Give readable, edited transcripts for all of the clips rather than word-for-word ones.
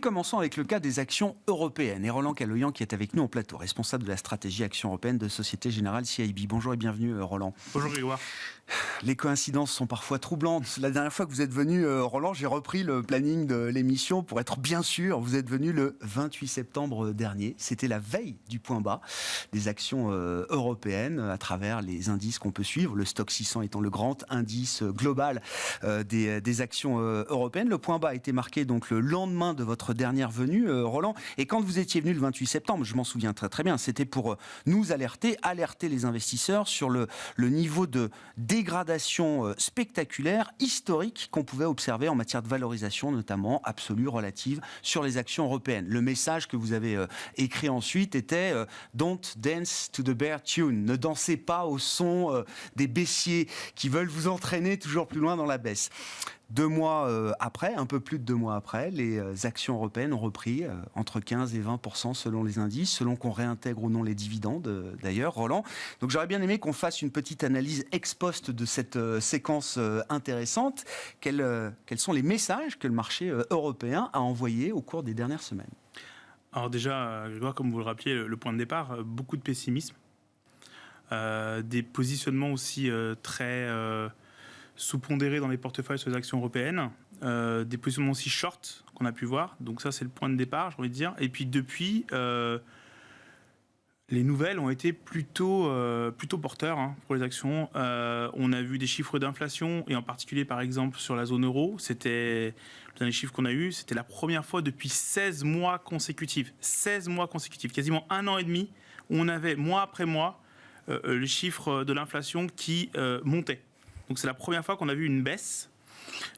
commençons avec le cas des actions européennes. Et Roland Caloyan qui est avec nous en plateau, responsable de la stratégie Action européenne de Société Générale CIB. Bonjour et bienvenue Roland. Bonjour Grégoire. Les coïncidences sont parfois troublantes. La dernière fois que vous êtes venu, Roland, j'ai repris le planning de l'émission pour être bien sûr. Vous êtes venu le 28 septembre dernier. C'était la veille du point bas des actions européennes à travers les indices qu'on peut suivre. Le Stoxx 600 étant le grand indice global des actions européennes. Le point bas a été marqué donc le lendemain de votre dernière venue, Roland. Et quand vous étiez venu le 28 septembre, je m'en souviens très très bien, c'était pour nous alerter les investisseurs sur le niveau de dégradation spectaculaire, historique qu'on pouvait observer en matière de valorisation, notamment absolue, relative, sur les actions européennes. Le message que vous avez écrit ensuite était « Don't dance to the bear tune ». Ne dansez pas au son des baissiers qui veulent vous entraîner toujours plus loin dans la baisse. 2 mois après, un peu plus de 2 mois après, les actions européennes ont repris entre 15 et 20% selon les indices, selon qu'on réintègre ou non les dividendes, d'ailleurs, Roland. Donc j'aurais bien aimé qu'on fasse une petite analyse ex post de cette séquence intéressante. Quels sont les messages que le marché européen a envoyés au cours des dernières semaines ? Alors déjà, Grégoire, comme vous le rappeliez, le point de départ, beaucoup de pessimisme. Des positionnements aussi très... sous-pondérés dans les portefeuilles sur les actions européennes, des positionnements aussi short qu'on a pu voir. Donc ça, c'est le point de départ, j'ai envie de dire. Et puis depuis, les nouvelles ont été plutôt porteurs pour les actions. On a vu des chiffres d'inflation, et en particulier, par exemple, sur la zone euro. C'était le dernier chiffre qu'on a eu. C'était la première fois depuis 16 mois consécutifs. 16 mois consécutifs, quasiment 1 an et demi, où on avait, mois après mois, le chiffre de l'inflation qui montait. Donc c'est la première fois qu'on a vu une baisse.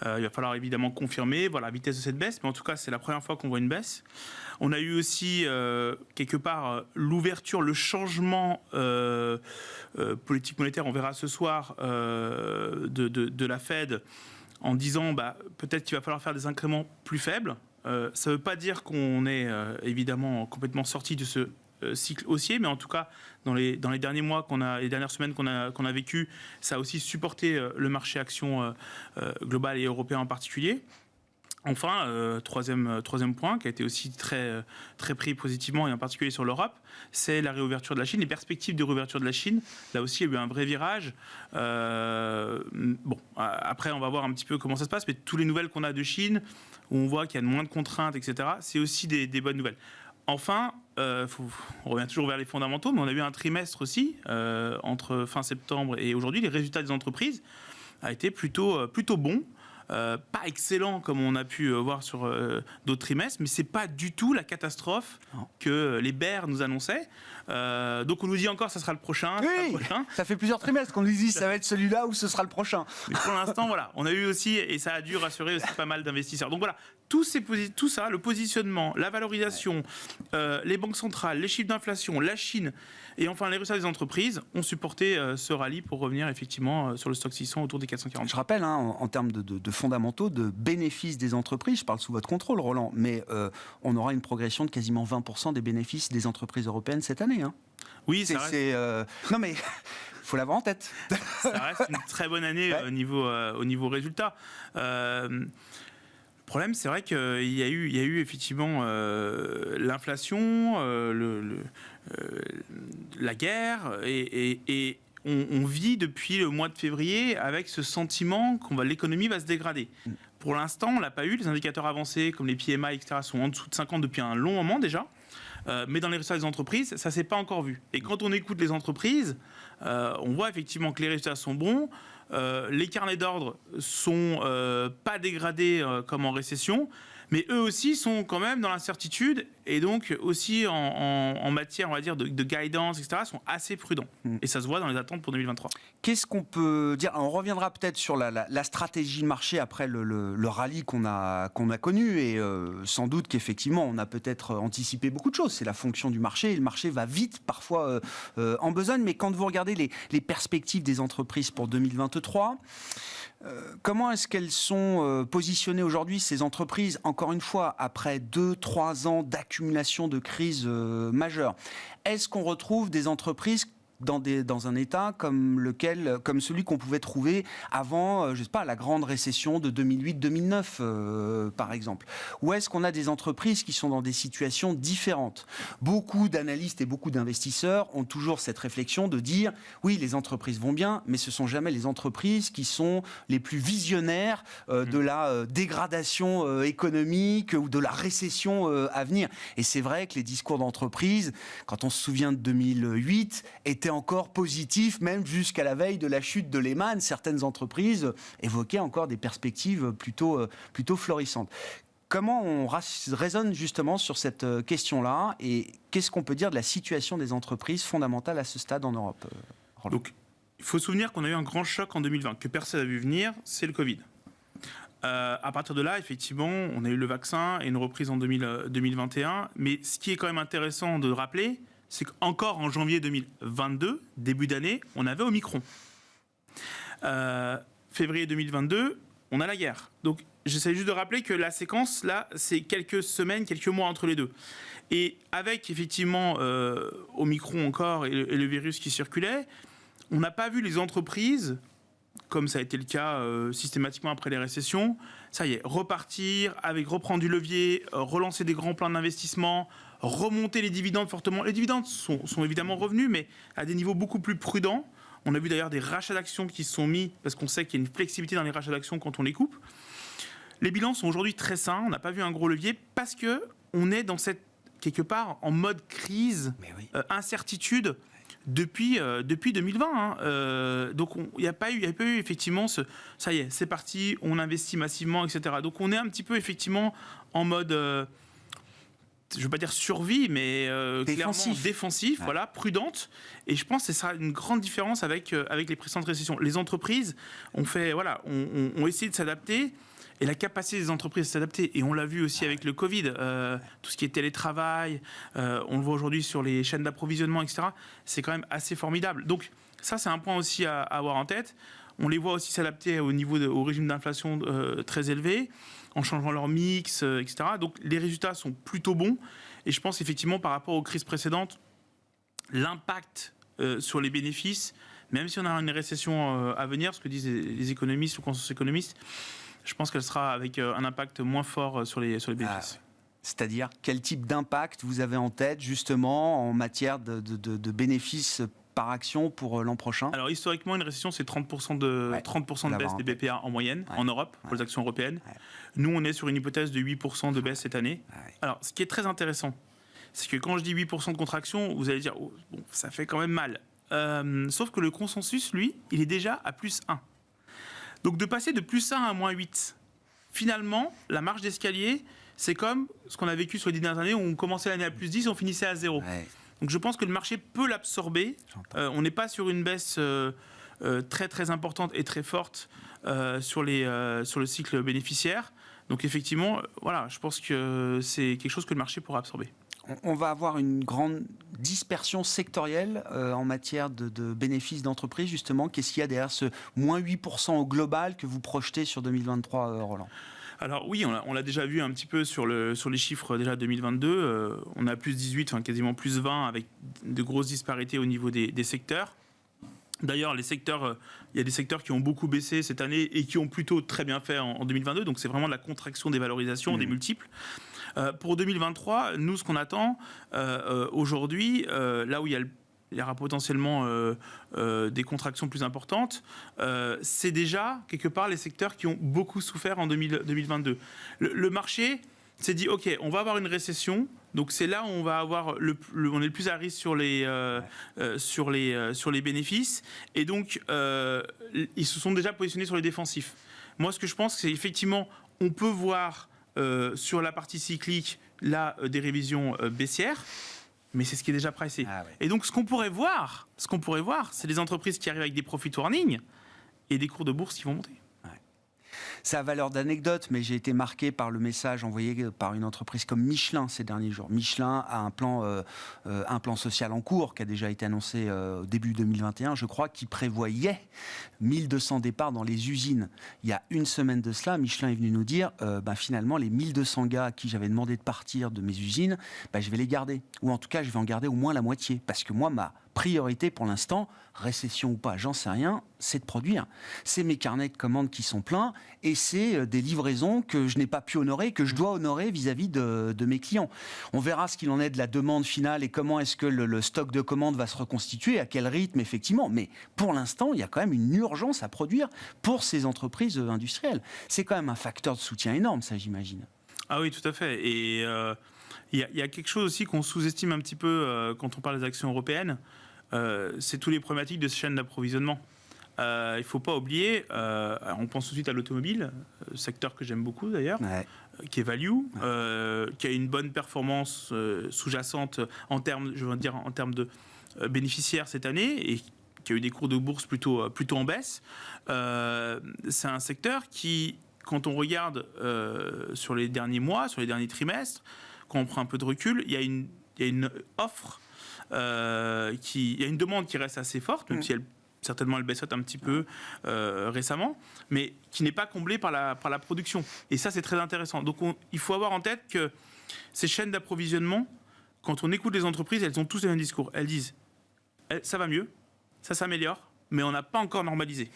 Il va falloir évidemment confirmer la vitesse de cette baisse, mais en tout cas c'est la première fois qu'on voit une baisse. On a eu aussi quelque part l'ouverture, le changement politique monétaire, on verra ce soir, de la Fed en disant peut-être qu'il va falloir faire des incréments plus faibles. Ça ne veut pas dire qu'on est évidemment complètement sorti de ce cycle haussier, mais en tout cas dans les derniers mois les dernières semaines qu'on a vécues, ça a aussi supporté le marché action global et européen en particulier. Enfin, troisième point qui a été aussi très pris positivement, et en particulier sur l'Europe, c'est la réouverture de la Chine, les perspectives de réouverture de la Chine. Là aussi, il y a eu un vrai virage. Après, on va voir un petit peu comment ça se passe, mais toutes les nouvelles qu'on a de Chine, où on voit qu'il y a moins de contraintes, etc., c'est aussi des bonnes nouvelles. Enfin, on revient toujours vers les fondamentaux, mais on a eu un trimestre aussi, entre fin septembre et aujourd'hui. Les résultats des entreprises a été plutôt bon. Pas excellent comme on a pu voir sur d'autres trimestres, mais c'est pas du tout la catastrophe que les bears nous annonçaient. Donc on nous dit encore ça sera le prochain. Oui, ça fait plusieurs trimestres qu'on nous dit ça va être celui-là ou ce sera le prochain. Mais pour l'instant, on a eu aussi, et ça a dû rassurer aussi pas mal d'investisseurs. Donc voilà, tout ça, le positionnement, la valorisation, les banques centrales, les chiffres d'inflation, la Chine, et enfin les résultats des entreprises ont supporté ce rallye pour revenir effectivement sur le Stoxx 600 autour des 440. Je rappelle, en termes de fondamentaux, de bénéfices des entreprises, je parle sous votre contrôle, Roland, mais on aura une progression de quasiment 20% des bénéfices des entreprises européennes cette année. Oui, ça reste... Non mais... faut l'avoir en tête. Ça reste une très bonne année au niveau résultat. Le problème, c'est vrai qu'il y a eu effectivement l'inflation, la guerre, et on vit depuis le mois de février avec ce sentiment que l'économie va se dégrader. Pour l'instant, on ne l'a pas eu. Les indicateurs avancés, comme les PMI, etc., sont en dessous de 50 depuis un long moment déjà. Mais dans les résultats des entreprises, ça ne s'est pas encore vu. Et quand on écoute les entreprises, on voit effectivement que les résultats sont bons. Les carnets d'ordre sont pas dégradés comme en récession, mais eux aussi sont quand même dans l'incertitude, et donc aussi en matière, on va dire, de guidance, etc., sont assez prudents. Et ça se voit dans les attentes pour 2023. Qu'est-ce qu'on peut dire ? On reviendra peut-être sur la stratégie de marché après le rallye qu'on a connu, et sans doute qu'effectivement on a peut-être anticipé beaucoup de choses. C'est la fonction du marché, et le marché va vite parfois en besogne. Mais quand vous regardez les perspectives des entreprises pour 2023, comment est-ce qu'elles sont positionnées aujourd'hui, ces entreprises, encore une fois, après 2-3 ans d'accumulation de crises majeures ? Est-ce qu'on retrouve des entreprises dans un état comme celui qu'on pouvait trouver avant, je sais pas, la grande récession de 2008-2009, par exemple? Ou est-ce qu'on a des entreprises qui sont dans des situations différentes? Beaucoup d'analystes et beaucoup d'investisseurs ont toujours cette réflexion de dire, oui, les entreprises vont bien, mais ce sont jamais les entreprises qui sont les plus visionnaires de la dégradation économique ou de la récession à venir. Et c'est vrai que les discours d'entreprise, quand on se souvient de 2008, étaient encore positifs, même jusqu'à la veille de la chute de Lehman. Certaines entreprises évoquaient encore des perspectives plutôt florissantes. Comment on raisonne justement sur cette question-là et qu'est-ce qu'on peut dire de la situation des entreprises fondamentales à ce stade en Europe, Roland? Donc, il faut se souvenir qu'on a eu un grand choc en 2020, que personne n'a vu venir, c'est le Covid. À partir de là, effectivement, on a eu le vaccin et une reprise en 2021. Mais ce qui est quand même intéressant de rappeler, c'est qu'encore en janvier 2022, début d'année, on avait Omicron. Février 2022, on a la guerre. Donc, j'essaie juste de rappeler que la séquence, là, c'est quelques semaines, quelques mois entre les deux. Et avec, effectivement, Omicron encore et le virus qui circulait, on n'a pas vu les entreprises, comme ça a été le cas systématiquement après les récessions, ça y est, repartir, reprendre du levier, relancer des grands plans d'investissement, remonter les dividendes fortement. Les dividendes sont évidemment revenus, mais à des niveaux beaucoup plus prudents. On a vu d'ailleurs des rachats d'actions qui se sont mis, parce qu'on sait qu'il y a une flexibilité dans les rachats d'actions quand on les coupe. Les bilans sont aujourd'hui très sains, on n'a pas vu un gros levier, parce qu'on est dans quelque part, en mode crise, incertitude, depuis 2020. Donc, il n'y a pas eu effectivement ça y est, c'est parti, on investit massivement, etc. Donc, on est un petit peu effectivement en mode, je ne veux pas dire survie, mais clairement défensif, voilà, prudente. Et je pense que ce sera une grande différence avec les précédentes récessions. Les entreprises ont essayé de s'adapter. Et la capacité des entreprises à s'adapter, et on l'a vu aussi avec le Covid, tout ce qui est télétravail, on le voit aujourd'hui sur les chaînes d'approvisionnement, etc., c'est quand même assez formidable. Donc ça, c'est un point aussi à avoir en tête. On les voit aussi s'adapter au régime d'inflation très élevé, en changeant leur mix, etc. Donc les résultats sont plutôt bons, et je pense effectivement par rapport aux crises précédentes, l'impact sur les bénéfices, même si on a une récession à venir, ce que disent les économistes ou consensus économistes, je pense qu'elle sera avec un impact moins fort sur les bénéfices. C'est-à-dire, quel type d'impact vous avez en tête, justement, en matière de bénéfices par action pour l'an prochain? Alors, historiquement, une récession, c'est 30% de baisse des BPA en moyenne, en Europe, pour les actions européennes. Nous, on est sur une hypothèse de 8% de baisse cette année. Alors, ce qui est très intéressant, c'est que quand je dis 8% de contraction, vous allez dire, oh, bon, ça fait quand même mal. Sauf que le consensus, lui, il est déjà à plus 1. Donc de passer de plus 1 à moins 8, finalement, la marge d'escalier, c'est comme ce qu'on a vécu sur les 10 dernières années où on commençait l'année à plus 10 et on finissait à 0. Donc je pense que le marché peut l'absorber. On n'est pas sur une baisse très très importante et très forte sur le cycle bénéficiaire. Donc effectivement, voilà, je pense que c'est quelque chose que le marché pourra absorber. On va avoir une grande dispersion sectorielle en matière de bénéfices d'entreprise, justement. Qu'est-ce qu'il y a derrière ce moins 8% au global que vous projetez sur 2023, Roland? Alors oui, on l'a déjà vu un petit peu sur les chiffres déjà 2022. On a plus 18, enfin quasiment plus 20, avec de grosses disparités au niveau des secteurs. D'ailleurs, il y a des secteurs qui ont beaucoup baissé cette année et qui ont plutôt très bien fait en 2022. Donc c'est vraiment de la contraction des valorisations, des multiples. Pour 2023, nous, ce qu'on attend aujourd'hui, là où il y aura potentiellement des contractions plus importantes, c'est déjà, quelque part, les secteurs qui ont beaucoup souffert en 2022. Le marché s'est dit, OK, on va avoir une récession, donc c'est là où on va avoir on est le plus à risque sur les bénéfices, et donc ils se sont déjà positionnés sur les défensifs. Moi, ce que je pense, c'est effectivement, on peut voir sur la partie cyclique, là, des révisions baissières, mais c'est ce qui est déjà pricé. Et donc, ce qu'on pourrait voir, c'est des entreprises qui arrivent avec des profit warning et des cours de bourse qui vont monter. Ça a valeur d'anecdote, mais j'ai été marqué par le message envoyé par une entreprise comme Michelin ces derniers jours. Michelin a un plan social en cours qui a déjà été annoncé au début 2021, je crois, qui prévoyait 1200 départs dans les usines. Il y a une semaine de cela, Michelin est venu nous dire finalement, les 1200 gars à qui j'avais demandé de partir de mes usines, je vais les garder. Ou en tout cas, je vais en garder au moins la moitié. Parce que moi, ma priorité pour l'instant, récession ou pas, j'en sais rien, c'est de produire. C'est mes carnets de commandes qui sont pleins et c'est des livraisons que je n'ai pas pu honorer, que je dois honorer vis-à-vis de mes clients. On verra ce qu'il en est de la demande finale et comment est-ce que le stock de commandes va se reconstituer, à quel rythme effectivement. Mais pour l'instant, il y a quand même une urgence à produire pour ces entreprises industrielles. C'est quand même un facteur de soutien énorme, ça j'imagine. Ah oui, tout à fait. Et il y a quelque chose aussi qu'on sous-estime un petit peu quand on parle des actions européennes, c'est tous les problématiques de ces chaînes d'approvisionnement. Il ne faut pas oublier, on pense tout de suite à l'automobile, secteur que j'aime beaucoup d'ailleurs, qui est value, qui a une bonne performance sous-jacente en termes de bénéficiaires cette année et qui a eu des cours de bourse plutôt en baisse. C'est un secteur qui, quand on regarde sur les derniers mois, sur les derniers trimestres, quand on prend un peu de recul, il y a une offre, il y a une demande qui reste assez forte, même si certainement elle baissote un petit peu récemment, mais qui n'est pas comblée par la production. Et ça, c'est très intéressant. Donc il faut avoir en tête que ces chaînes d'approvisionnement, quand on écoute les entreprises, elles ont tous le même discours. Elles disent, ça va mieux, ça s'améliore, mais on n'a pas encore normalisé.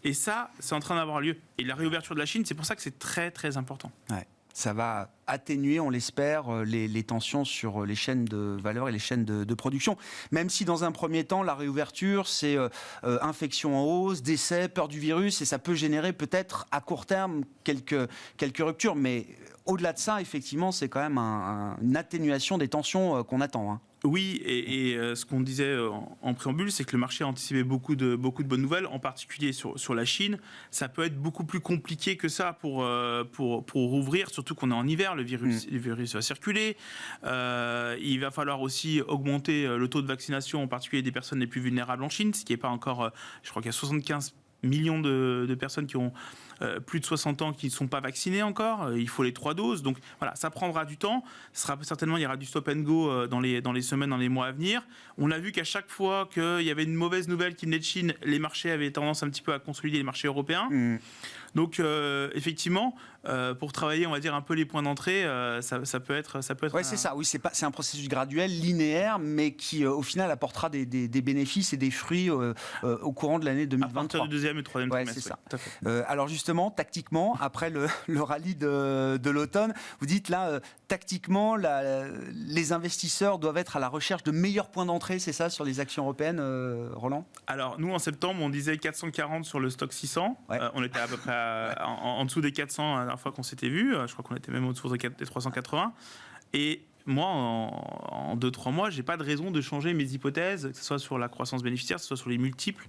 Et ça, c'est en train d'avoir lieu. Et la réouverture de la Chine, c'est pour ça que c'est très, très important. Ouais. Ça va atténuer, on l'espère, les tensions sur les chaînes de valeur et les chaînes de production. Même si dans un premier temps, la réouverture, c'est infection en hausse, décès, peur du virus, et ça peut générer peut-être à court terme quelques ruptures. Mais au-delà de ça, effectivement, c'est quand même une atténuation des tensions qu'on attend. Hein. Oui, et ce qu'on disait en préambule, c'est que le marché a anticipé beaucoup de bonnes nouvelles, en particulier sur la Chine. Ça peut être beaucoup plus compliqué que ça pour rouvrir, surtout qu'on est en hiver, le virus va circuler. Il va falloir aussi augmenter le taux de vaccination, en particulier des personnes les plus vulnérables en Chine, ce qui n'est pas encore, je crois qu'il y a 75 millions de personnes qui ont plus de 60 ans qui ne sont pas vaccinées encore. Il faut les 3 doses. Donc voilà, ça prendra du temps. Certainement, il y aura du stop and go dans les semaines, dans les mois à venir. On a vu qu'à chaque fois qu'il y avait une mauvaise nouvelle qui venait de Chine, les marchés avaient tendance un petit peu à consolider les marchés européens. Donc effectivement, pour travailler, on va dire, un peu les points d'entrée, ça peut être. Ouais, c'est ça. Oui, c'est un processus graduel, linéaire, mais qui au final apportera des bénéfices et des fruits au courant de l'année 2023. À partir du deuxième et troisième trimestre. C'est ça. Alors justement, tactiquement, après le rallye de l'automne, vous dites là, tactiquement, les investisseurs doivent être à la recherche de meilleurs points d'entrée, c'est ça, sur les actions européennes, Roland ? Alors nous, en septembre, on disait 440 sur le stock 600. Ouais. On était à peu près en dessous des 400 la dernière fois qu'on s'était vu. Je crois qu'on était même au-dessous des 380. Et moi, en 2-3 mois, je n'ai pas de raison de changer mes hypothèses, que ce soit sur la croissance bénéficiaire, que ce soit sur les multiples.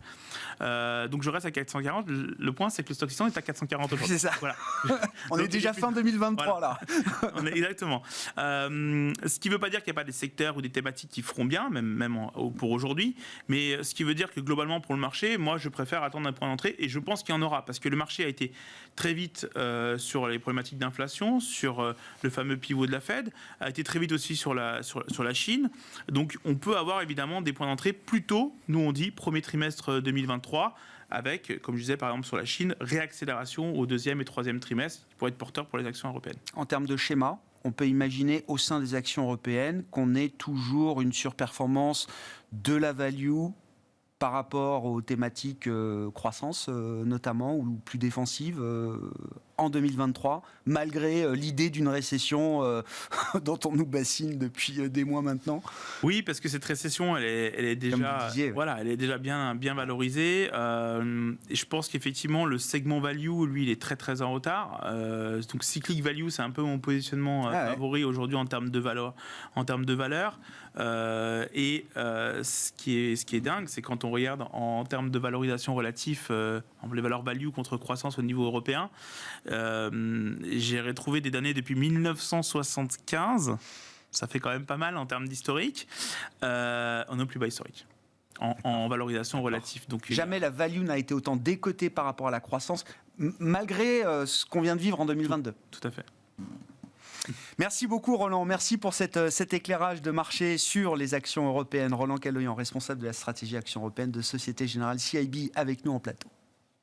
Donc je reste à 440. Le point, c'est que le stock 600 est à 440 aujourd'hui. C'est ça. Voilà. On est déjà fin 2023, voilà. Là. Exactement. Ce qui ne veut pas dire qu'il n'y a pas des secteurs ou des thématiques qui feront bien, même pour aujourd'hui. Mais ce qui veut dire que globalement, pour le marché, moi, je préfère attendre un point d'entrée. Et je pense qu'il y en aura. Parce que le marché a été très vite sur les problématiques d'inflation, sur le fameux pivot de la Fed, a été très vite aussi sur la Chine. Donc on peut avoir évidemment des points d'entrée plus tôt, nous on dit premier trimestre 2023, avec, comme je disais par exemple sur la Chine, réaccélération au deuxième et troisième trimestre qui pourrait être porteur pour les actions européennes. En termes de schéma, on peut imaginer au sein des actions européennes qu'on ait toujours une surperformance de la value par rapport aux thématiques croissance notamment, ou plus défensives en 2023, malgré l'idée d'une récession dont on nous bassine depuis des mois maintenant. Oui, parce que cette récession, elle est déjà, elle est déjà bien valorisée. Et je pense qu'effectivement, le segment value, lui, il est très très en retard. Donc cyclic value, c'est un peu mon positionnement favori aujourd'hui en termes de valeur. Ce qui est dingue, c'est quand on regarde en termes de valorisation relative, les valeurs value contre croissance au niveau européen. J'ai retrouvé des données depuis 1975. Ça fait quand même pas mal en termes d'historique. On est au plus bas historique. En valorisation relative. Donc, jamais la value n'a été autant décotée par rapport à la croissance, malgré ce qu'on vient de vivre en 2022. Tout à fait. Merci beaucoup Roland, merci pour cet éclairage de marché sur les actions européennes. Roland Caloyan, responsable de la stratégie Action européenne de Société Générale CIB, avec nous en plateau.